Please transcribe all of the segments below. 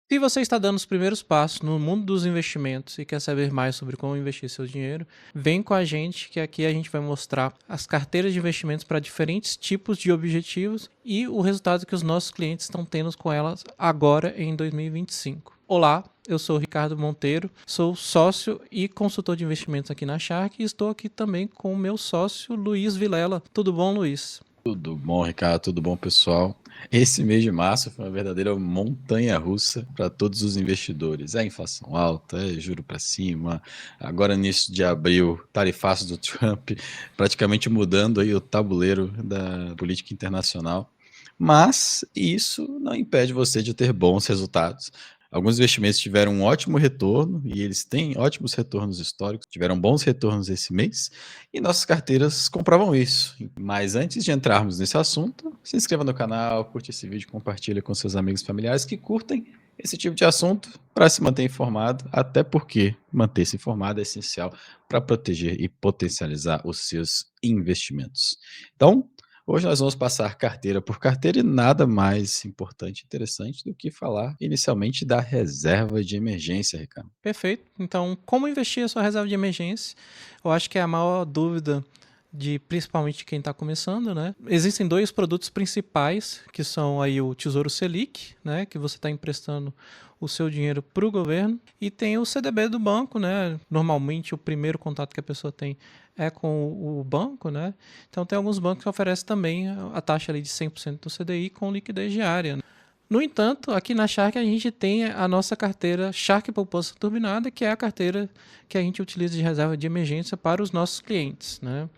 Se você está dando os primeiros passos no mundo dos investimentos e quer saber mais sobre como investir seu dinheiro, vem com a gente que aqui a gente vai mostrar as carteiras de investimentos para diferentes tipos de objetivos e o resultado que os nossos clientes estão tendo com elas agora em 2025. Olá, eu sou o Ricardo Monteiro, sou sócio e consultor de investimentos aqui na Shark e estou aqui também com o meu sócio Luiz Vilela. Tudo bom, Luiz? Tudo bom, Ricardo? Tudo bom, pessoal? Esse mês de março foi uma verdadeira montanha-russa para todos os investidores. É inflação alta, é juro para cima. Agora, início de abril, tarifaço do Trump, praticamente mudando aí o tabuleiro da política internacional. Mas isso não impede você de ter bons resultados. Alguns investimentos tiveram um ótimo retorno e eles têm ótimos retornos históricos, tiveram bons retornos esse mês e nossas carteiras comprovam isso. Mas antes de entrarmos nesse assunto, se inscreva no canal, curte esse vídeo, compartilha com seus amigos e familiares que curtem esse tipo de assunto para se manter informado, até porque manter-se informado é essencial para proteger e potencializar os seus investimentos. Então, hoje nós vamos passar carteira por carteira e nada mais importante e interessante do que falar inicialmente da reserva de emergência, Ricardo. Perfeito. Então, como investir a sua reserva de emergência? Eu acho que é a maior dúvida de principalmente quem está começando, né? Existem dois produtos principais, que são aí o Tesouro Selic, né, que você está emprestando o seu dinheiro para o governo, e tem o CDB do banco, né? Normalmente o primeiro contato que a pessoa tem é com o banco, né? Então tem alguns bancos que oferecem também a taxa ali de 100% do CDI com liquidez diária, né? No entanto, aqui na Shark a gente tem a nossa carteira Shark Poupança Turbinada, que é a carteira que a gente utiliza de reserva de emergência para os nossos clientes, né?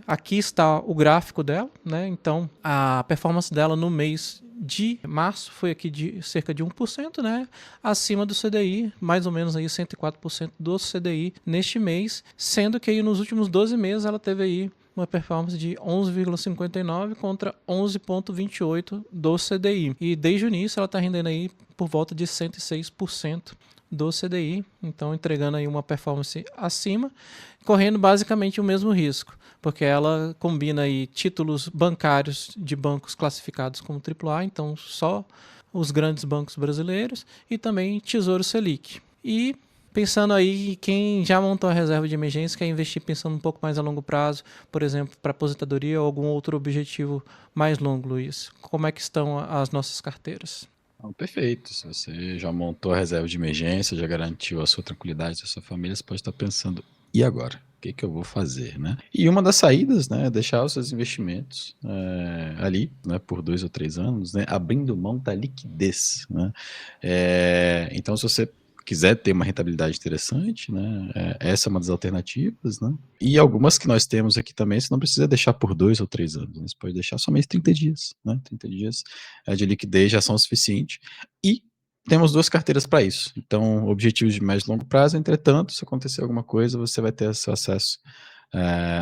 Aqui está o gráfico dela, né? Então, a performance dela no mês de março foi aqui de cerca de 1%, né? Acima do CDI, mais ou menos aí 104% do CDI neste mês, sendo que aí nos últimos 12 meses ela teve aí uma performance de 11,59 contra 11,28 do CDI. E desde o início ela está rendendo aí por volta de 106% do CDI, então entregando aí uma performance acima, correndo basicamente o mesmo risco, porque ela combina aí títulos bancários de bancos classificados como AAA, então só os grandes bancos brasileiros, e também Tesouro Selic. E pensando aí, quem já montou a reserva de emergência quer investir pensando um pouco mais a longo prazo, por exemplo, para aposentadoria ou algum outro objetivo mais longo, Luiz. Como é que estão as nossas carteiras? Não, perfeito. Se você já montou a reserva de emergência, já garantiu a sua tranquilidade da sua família, você pode estar pensando, e agora? O que que eu vou fazer, né? E uma das saídas, né, é deixar os seus investimentos ali, né, por 2 ou 3 anos, né, abrindo mão da liquidez, né? Então, se você quiser ter uma rentabilidade interessante, né, essa é uma das alternativas, né? E algumas que nós temos aqui também, você não precisa deixar por 2 ou 3 anos, né? Você pode deixar somente 30 dias, né? 30 dias de liquidez já são o suficiente. E temos 2 carteiras para isso. Então, objetivos de médio e longo prazo, entretanto, se acontecer alguma coisa, você vai ter seu acesso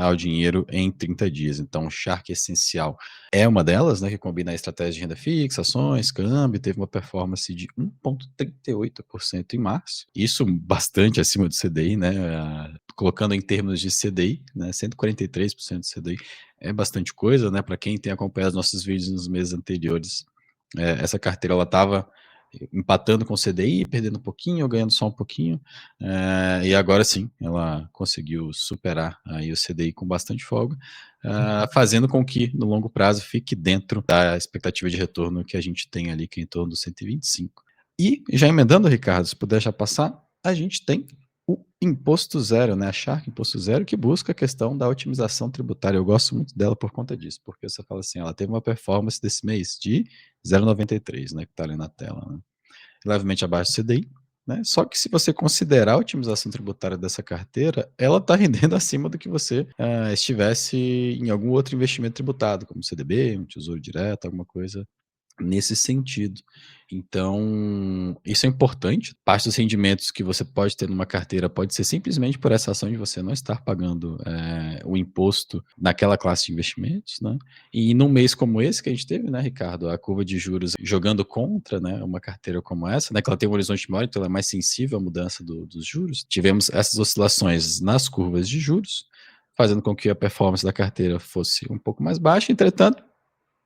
ao dinheiro em 30 dias. Então, o Shark Essencial é uma delas, né, que combina a estratégia de renda fixa, ações, câmbio, teve uma performance de 1,38% em março, isso bastante acima do CDI, né, colocando em termos de CDI, né, 143% do CDI, é bastante coisa, né, para quem tem acompanhado nossos vídeos nos meses anteriores, essa carteira ela estava empatando com o CDI, perdendo um pouquinho, ganhando só um pouquinho, e agora sim, ela conseguiu superar aí o CDI com bastante folga, fazendo com que no longo prazo fique dentro da expectativa de retorno que a gente tem ali, que é em torno dos 125. E já emendando, Ricardo, se puder já passar, a gente tem o imposto zero, né? A Shark Imposto Zero, que busca a questão da otimização tributária. Eu gosto muito dela por conta disso, porque você fala assim, ela teve uma performance desse mês de 0,93, né? Que está ali na tela, né? Levemente abaixo do CDI, né? Só que se você considerar a otimização tributária dessa carteira, ela está rendendo acima do que você estivesse em algum outro investimento tributado, como CDB, um tesouro direto, alguma coisa nesse sentido. Então, isso é importante. Parte dos rendimentos que você pode ter numa carteira pode ser simplesmente por essa ação de você não estar pagando o imposto naquela classe de investimentos, né? E num mês como esse que a gente teve, né, Ricardo, a curva de juros jogando contra, né, uma carteira como essa, né, que ela tem um horizonte maior, então ela é mais sensível à mudança dos juros. Tivemos essas oscilações nas curvas de juros, fazendo com que a performance da carteira fosse um pouco mais baixa. Entretanto,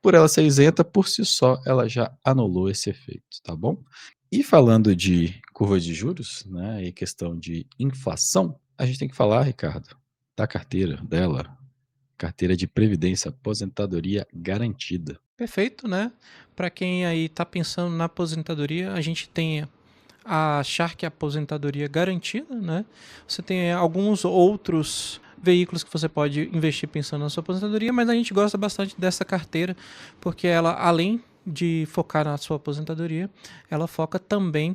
por ela ser isenta, por si só, ela já anulou esse efeito, tá bom? E falando de curva de juros, né, e questão de inflação, a gente tem que falar, Ricardo, da carteira dela, carteira de previdência, aposentadoria garantida. Perfeito, né? Para quem aí está pensando na aposentadoria, a gente tem a Shark Aposentadoria Garantida, né? Você tem alguns outros veículos que você pode investir pensando na sua aposentadoria, mas a gente gosta bastante dessa carteira porque ela, além de focar na sua aposentadoria, ela foca também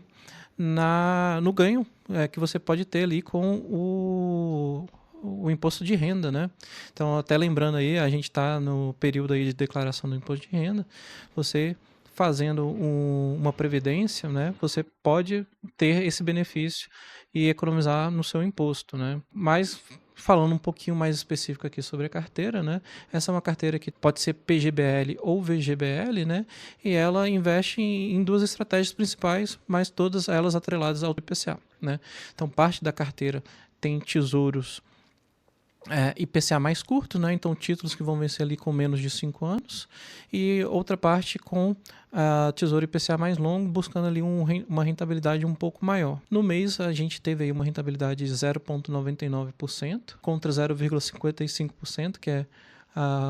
no ganho que você pode ter ali com o imposto de renda, né? Então, até lembrando aí, a gente está no período aí de declaração do imposto de renda, você fazendo uma previdência, né, você pode ter esse benefício e economizar no seu imposto, né? Mas falando um pouquinho mais específico aqui sobre a carteira, né? Essa é uma carteira que pode ser PGBL ou VGBL, né? E ela investe em duas estratégias principais, mas todas elas atreladas ao IPCA, né? Então, parte da carteira tem tesouros IPCA mais curto, né? Então títulos que vão vencer ali com menos de 5 anos, e outra parte com tesouro IPCA mais longo, buscando ali uma rentabilidade um pouco maior. No mês a gente teve aí uma rentabilidade de 0,99% contra 0,55%, que é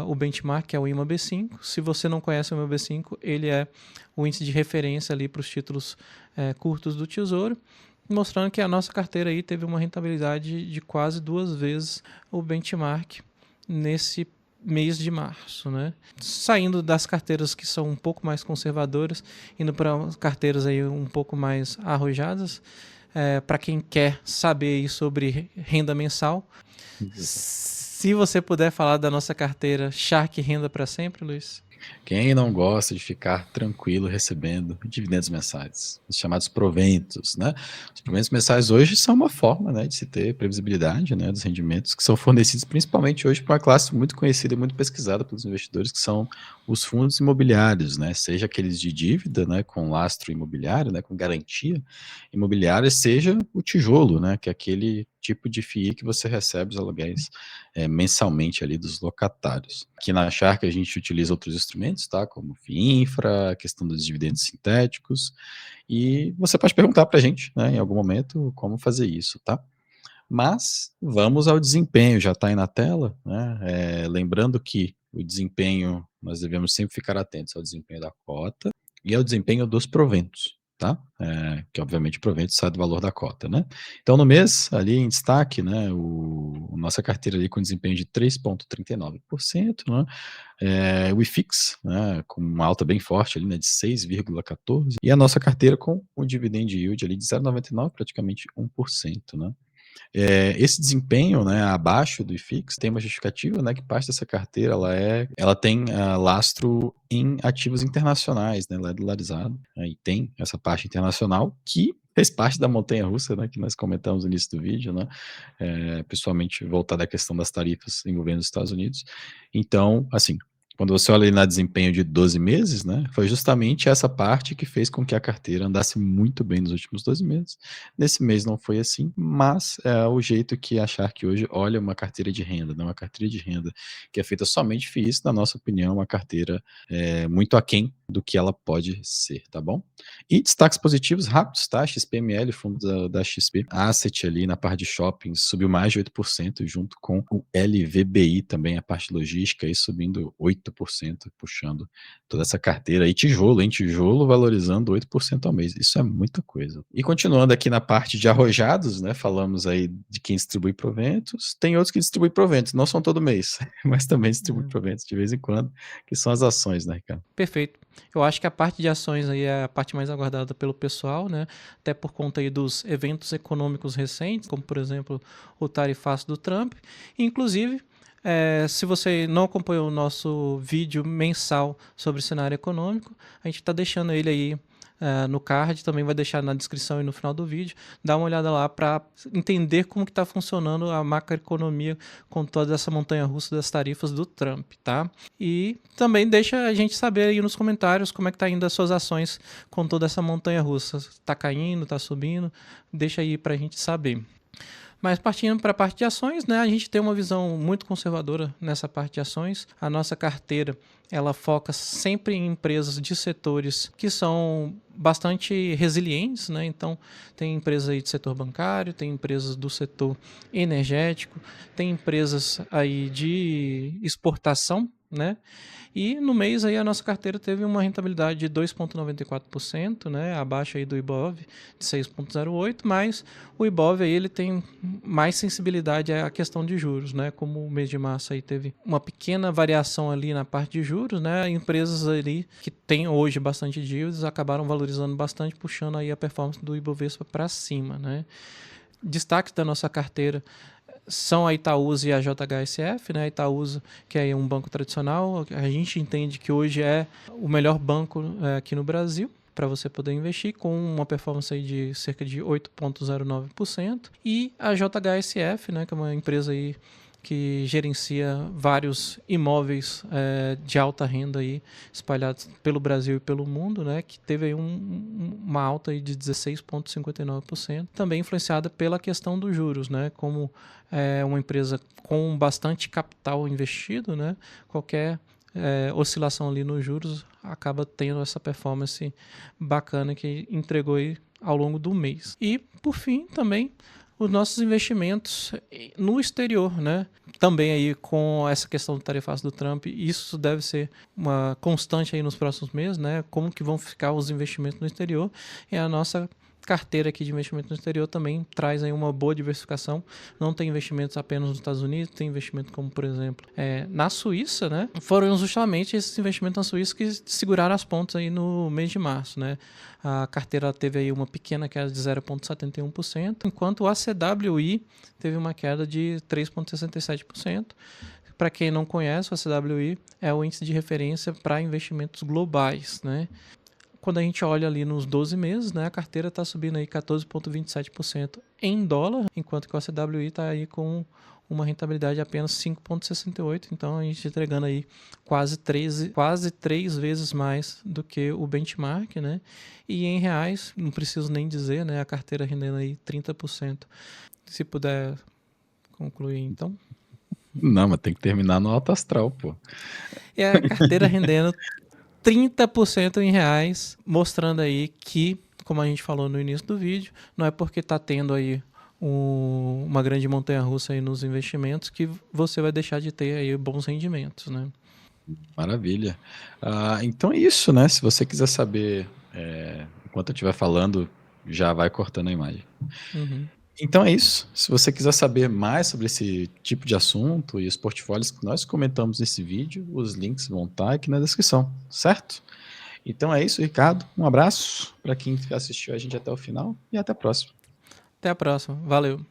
o benchmark, que é o IMAB5. Se você não conhece o IMAB5, ele é o índice de referência ali para os títulos curtos do Tesouro, mostrando que a nossa carteira aí teve uma rentabilidade de quase 2 vezes o benchmark nesse mês de março, né? Saindo das carteiras que são um pouco mais conservadoras, indo para carteiras aí um pouco mais arrojadas, para quem quer saber aí sobre renda mensal. Se você puder falar da nossa carteira Shark Renda para Sempre, Luiz. Quem não gosta de ficar tranquilo recebendo dividendos mensais, os chamados proventos, né? Os proventos mensais hoje são uma forma, né, de se ter previsibilidade, né, dos rendimentos que são fornecidos principalmente hoje por uma classe muito conhecida e muito pesquisada pelos investidores, que são os fundos imobiliários, né? Seja aqueles de dívida, né, com lastro imobiliário, né, com garantia imobiliária, seja o tijolo, né, que é aquele tipo de FII que você recebe os aluguéis mensalmente ali dos locatários. Aqui na Shark a gente utiliza outros instrumentos, tá? Como FIINFRA, a questão dos dividendos sintéticos, e você pode perguntar para a gente, né, em algum momento, como fazer isso, tá? Mas vamos ao desempenho, já está aí na tela, né? Lembrando que o desempenho, nós devemos sempre ficar atentos ao desempenho da cota e ao desempenho dos proventos, tá? Que obviamente o provento sai do valor da cota, né? Então no mês, ali em destaque, né, nossa carteira ali com desempenho de 3,39%, né? O IFIX, né, com uma alta bem forte ali, né, de 6,14%, e a nossa carteira com o dividend yield ali de 0,99%, praticamente 1%, né? Esse desempenho, né, abaixo do IFIX tem uma justificativa, né, que parte dessa carteira ela tem lastro em ativos internacionais, né, ela é dolarizada, né, e tem essa parte internacional que fez parte da montanha-russa, né, que nós comentamos no início do vídeo, né, principalmente voltada à questão das tarifas envolvendo os Estados Unidos. Então, assim, quando você olha ali na desempenho de 12 meses, né, foi justamente essa parte que fez com que a carteira andasse muito bem nos últimos 12 meses. Nesse mês não foi assim, mas é o jeito que a Shark hoje olha uma carteira de renda, né, uma carteira de renda que é feita somente de FIIs, na nossa opinião, uma carteira muito aquém do que ela pode ser, tá bom? E destaques positivos rápidos, tá? XPML, fundo da XP Asset ali na parte de shoppings, subiu mais de 8%, junto com o LVBI também, a parte logística, aí subindo 8%, puxando toda essa carteira. E tijolo, hein? Tijolo valorizando 8% ao mês. Isso é muita coisa. E continuando aqui na parte de arrojados, né? Falamos aí de quem distribui proventos. Tem outros que distribuem proventos, não são todo mês, mas também distribuem proventos de vez em quando, que são as ações, né, Ricardo? Perfeito. Eu acho que a parte de ações aí é a parte mais aguardada pelo pessoal, né? Até por conta aí dos eventos econômicos recentes, como por exemplo o tarifaço do Trump. Inclusive, se você não acompanhou o nosso vídeo mensal sobre o cenário econômico, a gente está deixando ele aí no card, também vai deixar na descrição e no final do vídeo. Dá uma olhada lá para entender como que está funcionando a macroeconomia com toda essa montanha-russa das tarifas do Trump, tá? E também deixa a gente saber aí nos comentários como é que tá indo as suas ações com toda essa montanha-russa. Tá caindo, tá subindo? Deixa aí para a gente saber. Mas partindo para a parte de ações, né, a gente tem uma visão muito conservadora nessa parte de ações. A nossa carteira, ela foca sempre em empresas de setores que são bastante resilientes, né? Então, tem empresas aí do setor bancário, tem empresas do setor energético, tem empresas aí de exportação, né? E no mês aí a nossa carteira teve uma rentabilidade de 2,94%, né, abaixo aí do Ibov de 6,08%, mas o Ibov aí ele tem mais sensibilidade à questão de juros, né? Como o mês de março aí teve uma pequena variação ali na parte de juros, né? Empresas ali que têm hoje bastante dívidas acabaram valorizando bastante, puxando aí a performance do Ibovespa para cima, né? Destaque da nossa carteira são a Itaúsa e a JHSF, né? A Itaúsa, que é um banco tradicional, a gente entende que hoje é o melhor banco aqui no Brasil para você poder investir, com uma performance aí de cerca de 8,09%. E a JHSF, né? Que é uma empresa aí que gerencia vários imóveis de alta renda aí, espalhados pelo Brasil e pelo mundo, né, que teve aí uma alta aí de 16,59%, também influenciada pela questão dos juros, né, como é uma empresa com bastante capital investido, né, qualquer oscilação ali nos juros acaba tendo essa performance bacana que entregou aí ao longo do mês. E, por fim, também os nossos investimentos no exterior, né? Também aí com essa questão do tarifaço do Trump, isso deve ser uma constante aí nos próximos meses, né? Como que vão ficar os investimentos no exterior, e a nossa carteira aqui de investimento no exterior também traz aí uma boa diversificação. Não tem investimentos apenas nos Estados Unidos, tem investimento como, por exemplo, na Suíça, né? Foram justamente esses investimentos na Suíça que seguraram as pontas aí no mês de março, né? A carteira teve aí uma pequena queda de 0,71%, enquanto o ACWI teve uma queda de 3,67%. Para quem não conhece, o ACWI é o índice de referência para investimentos globais, né? Quando a gente olha ali nos 12 meses, né, a carteira está subindo aí 14,27% em dólar, enquanto que o ACWI está aí com uma rentabilidade de apenas 5,68%. Então a gente entregando aí quase três vezes mais do que o benchmark, né? E em reais, não preciso nem dizer, né, a carteira rendendo aí 30%. Se puder concluir, então. Não, mas tem que terminar no alto astral, pô. E a carteira rendendo 30% em reais, mostrando aí que, como a gente falou no início do vídeo, não é porque está tendo aí uma grande montanha-russa aí nos investimentos que você vai deixar de ter aí bons rendimentos, né? Maravilha. Então é isso, né? Se você quiser saber, enquanto eu estiver falando, já vai cortando a imagem. Uhum. Então é isso. Se você quiser saber mais sobre esse tipo de assunto e os portfólios que nós comentamos nesse vídeo, os links vão estar aqui na descrição, certo? Então é isso, Ricardo. Um abraço para quem assistiu a gente até o final e até a próxima. Até a próxima. Valeu.